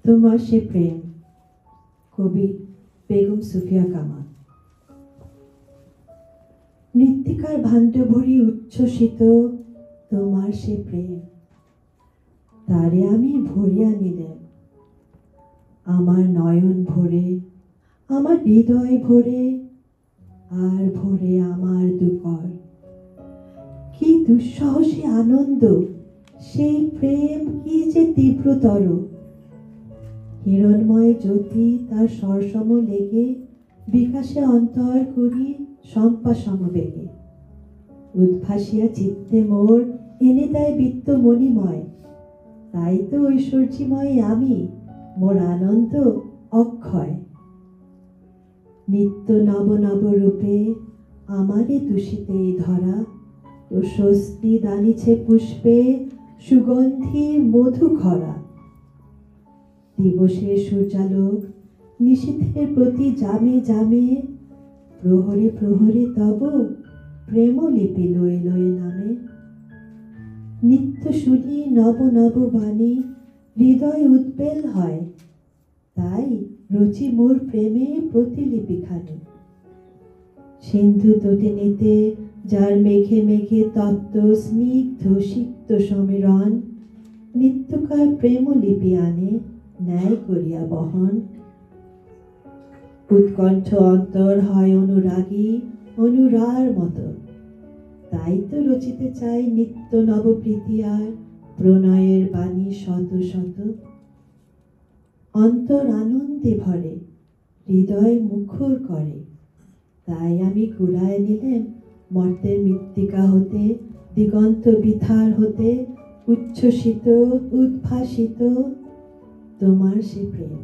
তোমার সে প্রেম। কবি বেগম সুফিয়া কামাল। মৃত্তিকার ভাণ্ড ভরি উচ্ছ্বসিত তোমার সে প্রেম, তারে আমি ভরিয়া নিলেম আমার নয়ন ভরে, আমার হৃদয় ভরে, আর ভরে আমার দুকর। কি দুঃসাহসী আনন্দ সেই প্রেম, কি যে তীব্রতর। হিরণময় জ্যোতি তার স্বরসম লেগে বিকাশে অন্তর করি শম্পা সমবেগে। উদ্ভাসিয়া চিত্তে মোর এনে দেয় বিত্ত মণিময়। তাই তো ঐশ্বর্যময় আমি, মোর আনন্দ অক্ষয়। নিত্য নব নব রূপে আমারে দূষিতে ধরা, প্রশস্তি দানিছে পুষ্পে সুগন্ধি মধু খরা। দিবসের সূর্যালোক নিশীথের প্রতি জামে জামে, প্রহরে প্রহরে তব প্রেম লিপি লয়ে লয়ে নামে। নিত্য শুনি নব নব বাণী, হৃদয় উদ্বেল হয়। তাই রুচি মোর প্রেমে প্রতিলিপি খানি। সিন্ধু তটিনীতে যার মেঘে মেঘে তপ্ত স্নিগ্ধ সিক্ত সমীরণ, নিত্যকার প্রেম লিপি আনে ন্যায় করিয়া বহন। উৎকণ্ঠ অন্তর হয় অনুরাগী অনুরার মতো। তাই তো রচিতে চাই নিত্য নবপ্রীতি আর প্রণয়ের বাণী শত শত। অন্তর আনন্দে ভরে, হৃদয় মুখর করে। তাই আমি কুড়ায় নিলেম মর্তের মৃত্তিকা হতে, দিগন্ত বিথার হতে, উচ্ছ্বসিত উদ্ভাসিত তোমার সে প্রেম।